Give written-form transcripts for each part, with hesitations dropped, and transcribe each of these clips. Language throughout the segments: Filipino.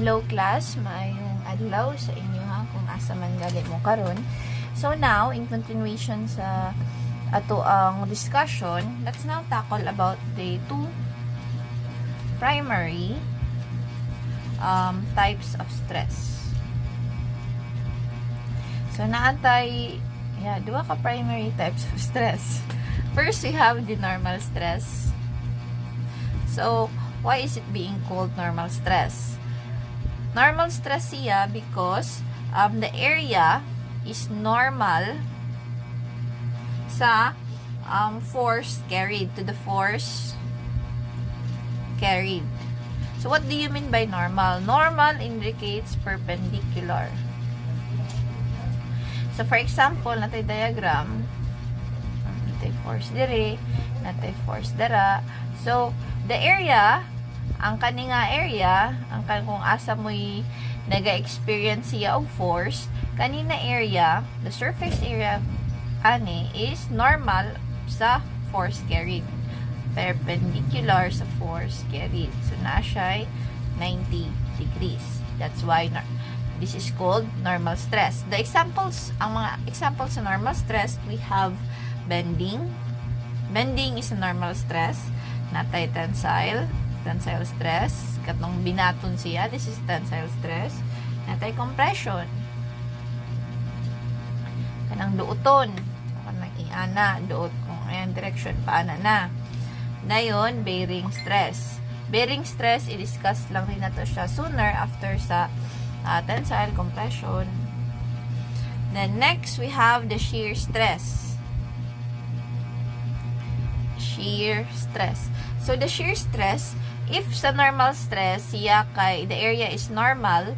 Hello class, maayong adlaw sa inyo ha kung asa man gali mo karon. So now, in continuation sa ato ang discussion, let's now tackle about the two primary types of stress. So naatay duha ka primary types of stress. First, we have the normal stress. So, why is it being called normal stress? Normal stress siya because the area is normal sa force carried to the force carried. So what do you mean by normal? Normal indicates perpendicular. So for example, natay diagram, natay force dire, natay force dara. So the area, ang kaninga area, ang kung asa mo'y naga-experience siya og force, kanina area, the surface area kani is normal sa force carried. Perpendicular sa force carried. So, na siya 90 degrees. That's why this is called normal stress. The examples, ang mga examples sa normal stress, we have bending. Bending is a normal stress. Natay tensile stress, katong binaton siya, this is tensile stress. Natay compression, kanang duoton, kanang iana, duot kung ayan direction, paana na. Dayon, bearing stress. Bearing stress, i-discuss lang rin nato siya sooner after sa tensile compression. Then next, we have the shear stress. Shear stress. So, the shear stress, if sa normal stress, siya kay the area is normal,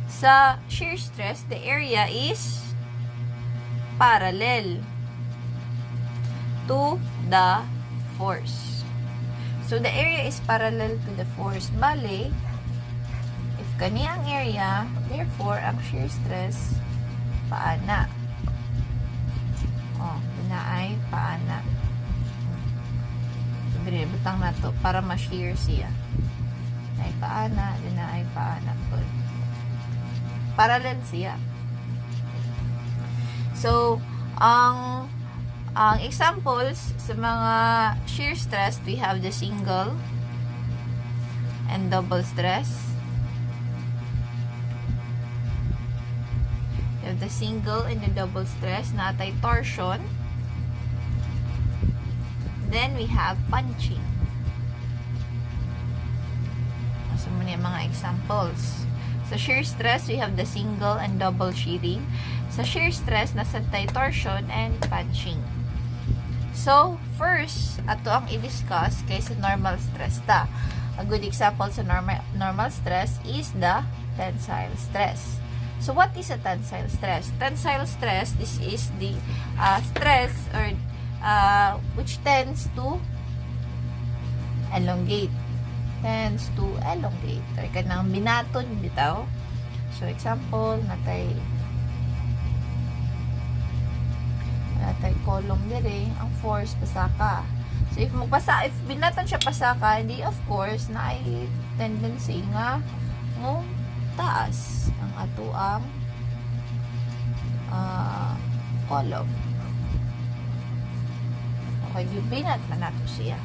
sa shear stress, the area is parallel to the force. So, the area is parallel to the force. Bale, if kaniyang area, therefore, ang shear stress, paana. Na ay paana. Butang na to para ma-shear siya. Ay paana, din na ay paana po. Parallel siya. So, ang examples sa mga shear stress, we have the single and double stress. We have the single and the double stress, natay torsion. Then, we have punching. So, muna yung mga examples. Sa shear stress, we have the single and double shearing. Sa shear stress, nasa torsion and punching. So, first, ato ang i-discuss kay sa normal stress ta. A good example sa normal stress is the tensile stress. So, what is a tensile stress? Tensile stress, this is the stress or which tends to elongate. Tends to elongate. Or kanang binaton bitaw. So, example, natay column dire, ang force pasaka. So, if binaton siya pasaka, hindi of course, na ay tendency nga taas ang ato ang column. Binat na nato siya.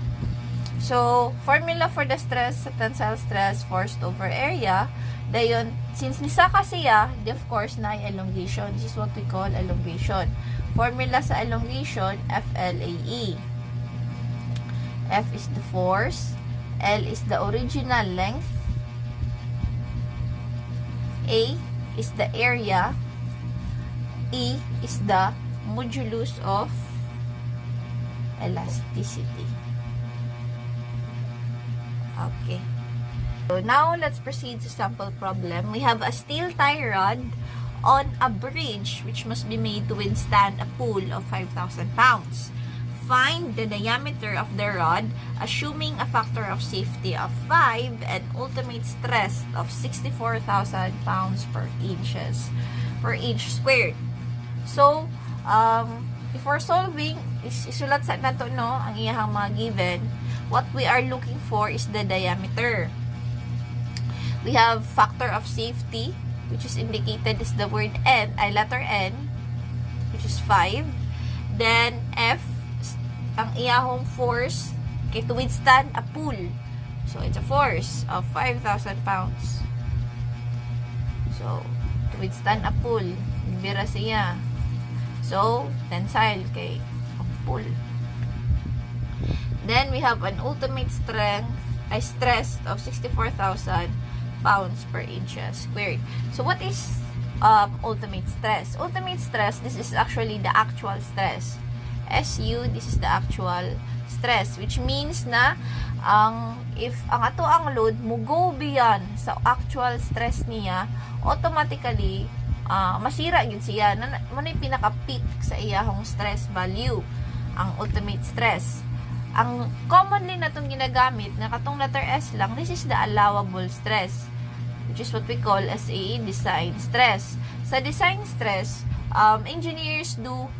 So, formula for the stress sa tensile stress, forced over area, dayon, since nisaka siya, of course, na elongation. This is what we call elongation. Formula sa elongation, FLAE. F is the force, L is the original length, A is the area, E is the modulus of elasticity. Okay. So now let's proceed to sample problem. We have a steel tie rod on a bridge which must be made to withstand a pull of 5,000 pounds. Find the diameter of the rod assuming a factor of safety of 5 and ultimate stress of 64,000 pounds per inch squared. So, before solving, isulat sa nato ang iyahang mga given. What we are looking for is the diameter. We have factor of safety, which is indicated as the word N, ay letter N, which is 5. Then, F, ang iyahong force, okay, to withstand a pull. So, it's a force of 5,000 pounds. So, to withstand a pull, bira siya. So, tensile, kay pull. Then, we have an ultimate stress of 64,000 pounds per inches squared. So, what is ultimate stress? Ultimate stress, this is actually the actual stress. SU, this is the actual stress, which means na if ang ato ang load mo go beyond sa actual stress niya, automatically masira yun siya. Ano yung pinaka-peak sa iyahong stress value, ang ultimate stress. Ang commonly na itong ginagamit na katong letter S lang, this is the allowable stress, which is what we call as a design stress. Sa design stress, engineers do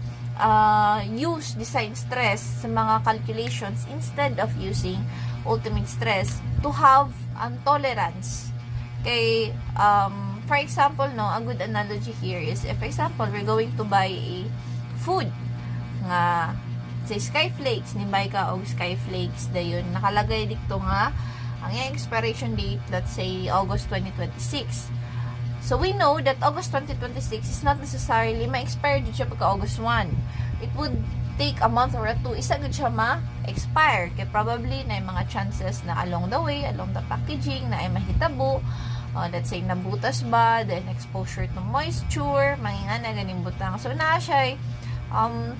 use design stress sa mga calculations instead of using ultimate stress to have tolerance. Kay, for example, no, a good analogy here is, if, for example, we're going to buy a food nga, say, Skyflakes, nimbay ka og Skyflakes, dayon, nakalagay dito nga, ang yung expiration date, let's say, August 2026. So, we know that August 2026 is not necessarily ma-expire dito siya pagka August 1. It would take a month or two, isa good siya ma-expire. Kaya probably, na yung mga chances na along the way, along the packaging, na ay mahitabo, let's say, nabutas ba, then exposure to moisture, manginga na ganing butang. So, na siya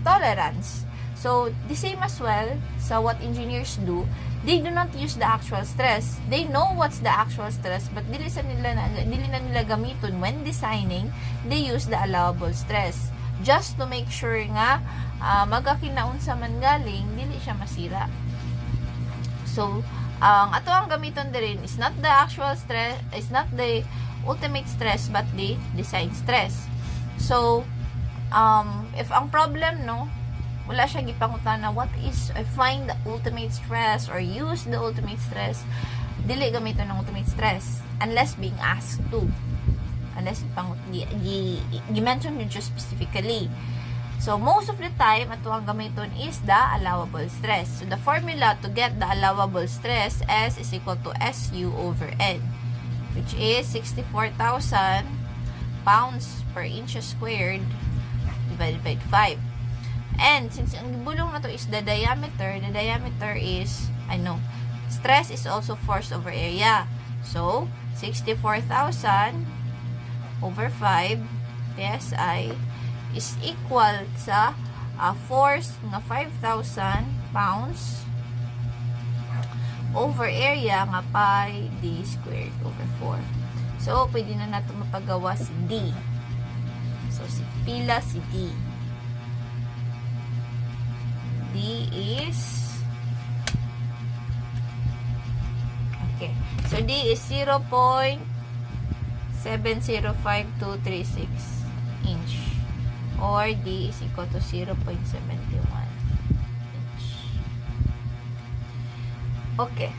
tolerance. So, the same as well, sa what engineers do, they do not use the actual stress. They know what's the actual stress, but dili na nila gamiton when designing, they use the allowable stress. Just to make sure nga, magkakinaon sa man galing, dili siya masira. So, ato ang gamiton din is not the actual stress, is not the ultimate stress, but the design stress. So, if ang problem, no, wala siya gipangutan na what is, find the ultimate stress or use the ultimate stress, dili gamiton ng ultimate stress unless being asked to, unless gi-mention yun just specifically. So most of the time ato ang gamiton is the allowable stress. So the formula to get the allowable stress, S is equal to SU over N, which is 64,000 pounds per inches squared divided by 5. And since ang bulong na to is the diameter is, stress is also force over area. So, 64,000 over 5 PSI is equal sa force nga 5,000 pounds over area nga pi d squared over 4. So, pwede na nato mapagawa si D. So, si pila si D. D is, okay, so D is 0.705236 inch, or D is equal to 0.71 inch. Okay,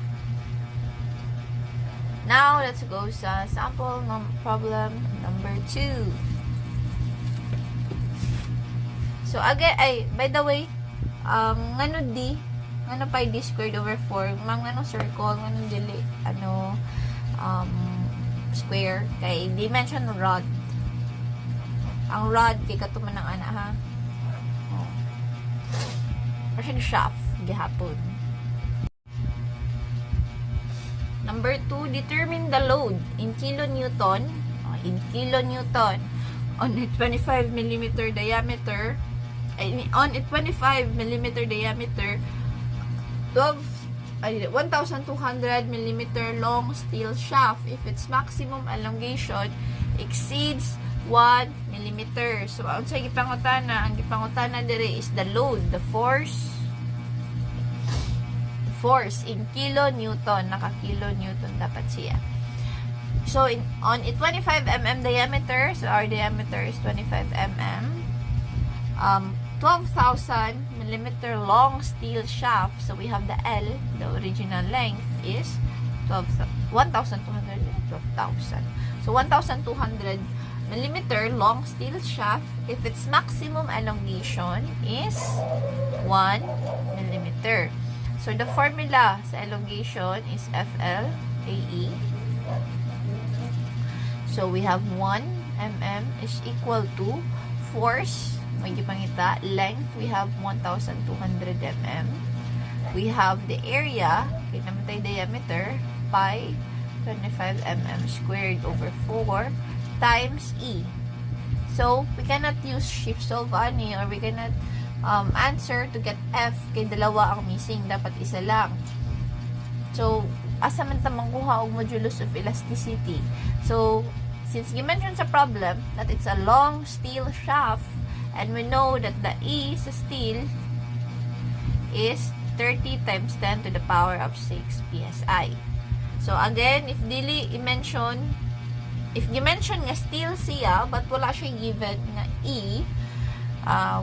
now let's go sa sample problem number 2. So again, by the way, ngano D, ngano pi d squared over 4, ngano circle, ngano dili, square, kay dimension rod. Ang rod, kay katuman ng ana, ha? Or shaft, gihapon. Number 2, determine the load in kilonewton, on a 25 mm diameter, on a 25 mm diameter, 1,200 mm long steel shaft if its maximum elongation exceeds 1 mm. So, ang gipangutana dire is the load, the force in kilonewton, naka-kilonewton dapat siya. So, on a 25 mm diameter, so our diameter is 25 mm, 12,000 mm long steel shaft, so we have the L, the original length is 12,000. So, 1,200 millimeter long steel shaft if its maximum elongation is 1 millimeter. So, the formula sa elongation is FLAE. So, we have 1 mm is equal to force, may pangita, length, we have 1,200 mm. We have the area, kaya naman tayo diameter, pi 25 mm squared over 4 times E. So, we cannot use shift solve ani, or we cannot answer to get F, kay dalawa ang missing, dapat isa lang. So, asa man ta mangkuha og modulus of elasticity. So, since gimension sa problem that it's a long steel shaft, and we know that the E sa steel is 30 times 10 to the power of 6 psi. So, again, if i-mention nga steel siya, but wala siya given na E,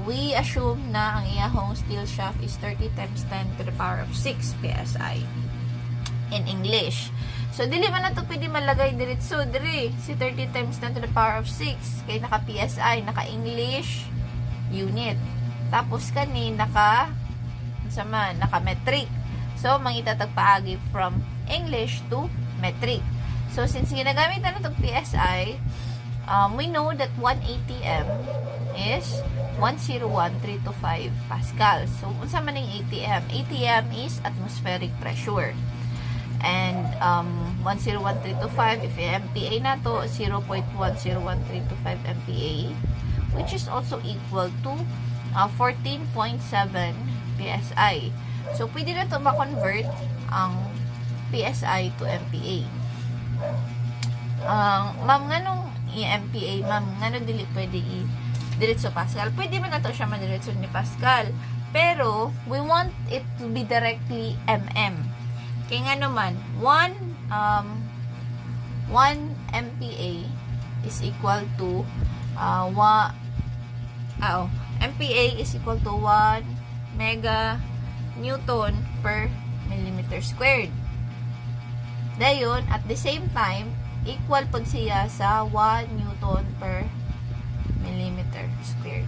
we assume na ang iyahong steel shaft is 30 times 10 to the power of 6 psi in English. So, dili man na ito pwede malagay diretso, diri, si 30 times 10 to the power of 6, kay naka PSI, naka English unit. Tapos kani, naka metric. So, mangitatag paagi from English to metric. So, since ginagamit na itong PSI, we know that 1 ATM is 101,325 Pascal. So, unsa man yung ATM? ATM is atmospheric pressure. And 101,325, if MPA na to, 0.101325 MPA, which is also equal to 14.7 PSI. So, pwede na ito ma-convert ang PSI to MPA. Ma'am, nganong i-MPA? Ma'am, ngano dili pwede i-diretso Pascal? Pwede man na ito siya madiretso ni Pascal. Pero, we want it to be directly MM. Kaya nga naman, 1 MPA is equal to MPA is equal to 1 mega Newton per millimeter squared. Dayon, at the same time, equal po siya sa 1 Newton per millimeter squared.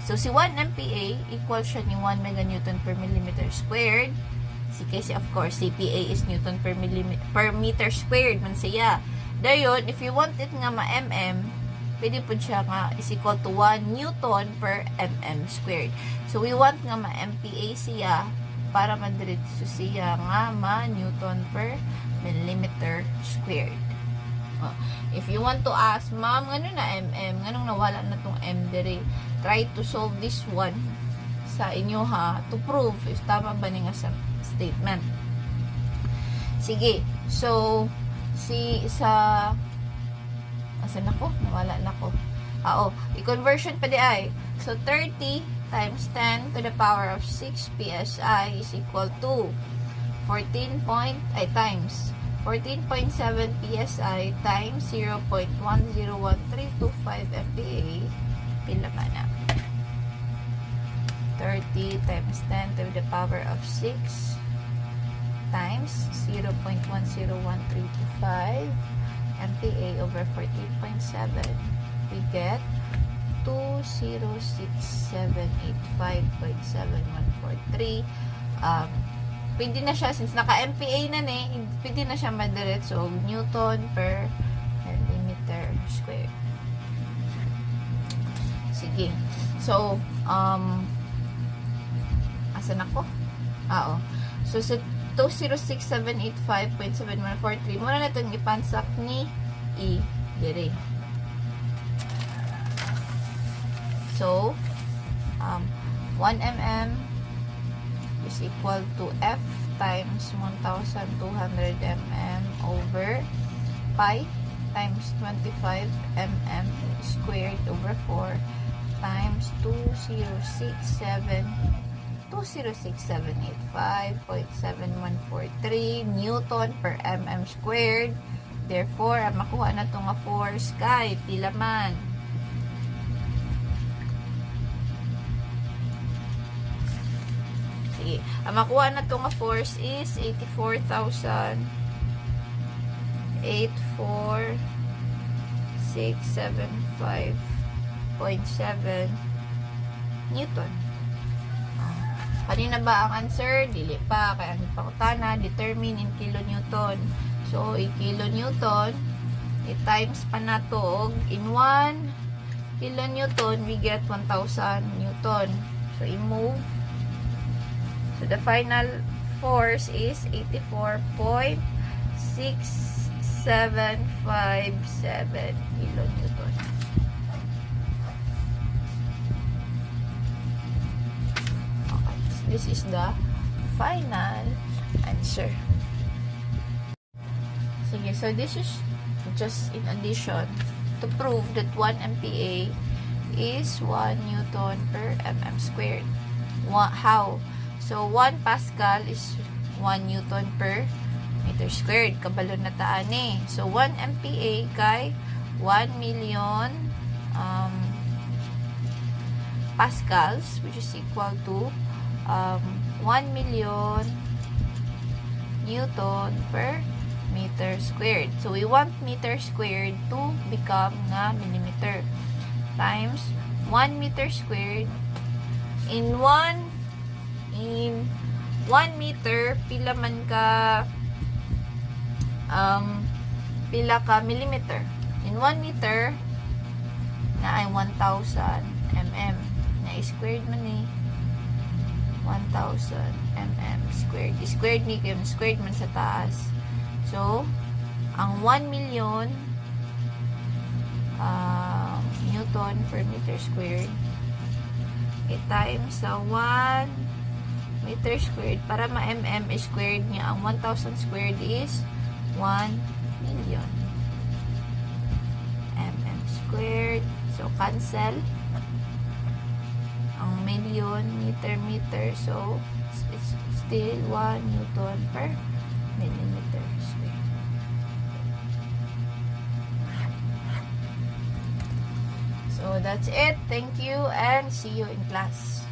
So, si 1 MPA equal siya ni 1 mega Newton per millimeter squared. Kasi of course, CPA is Newton per meter squared man siya. Dayon, if you want it nga ma-mm, pwede po siya nga is equal to 1 Newton per mm squared. So, we want nga ma-MPA siya para madiretso siya nga ma-Newton per millimeter squared. If you want to ask, ma'am, ano na mm? Anong nawala na tong m dire? Try to solve this one sa inyo ha, to prove if tama ba nga sa statement. Sige. So, asan ako? Nawala na ko. I-conversion pa di ay. So, 30 times 10 to the power of 6 psi is equal to 14.7 psi times 0.101325 MPA. Pila ba na? 30 times 10 to the power of 6 times 0.10135 MPA over 14.7. We get 206,785.7143. Pwede na siya, since naka-MPA na pwede na siya madiretso Newton per millimeter square. Sige. So, asan ako? So, sa 206,785.7143, muna na itong ipansak ni E. Dire. So, 1 mm is equal to F times 1,200 mm over pi times 25 mm squared over 4 times 206,785.7143 Newton per mm squared. Therefore, ang makuha na ito nga force kay pila man. Sige. Ang makuha na ito nga force is 84,000 84675.7 Newton. Kanina ba ang answer? Dili pa. Kaya ang ipakutana, determine in kilonewton. So, in kilonewton, i-times pa na to. In 1 kilonewton, we get 1,000 Newton. So, i-move. So, the final force is 84.6757 kilonewton. Okay, so this is the final answer. Sige, so this is just in addition to prove that 1 MPa is 1 Newton per mm squared. How? So, 1 Pascal is 1 Newton per meter squared. Kabalo na taan eh. So, 1 MPa kay 1 million pascals, which is equal to 1 million Newton per meter squared. So, we want meter squared to become na millimeter. Times 1 meter squared in 1 meter, pila man ka pila ka millimeter. In 1 meter na ay 1,000 mm. Na squared man ni 1,000 mm squared. Squared ni kayo, squared man sa taas. So, ang 1 million Newton per meter squared i-times sa 1 meter squared para ma-mm squared niya. Ang 1,000 squared is 1 million mm squared. So, cancel ang million, meter. So, it's still 1 Newton per millimeter squared. So, that's it. Thank you and see you in class.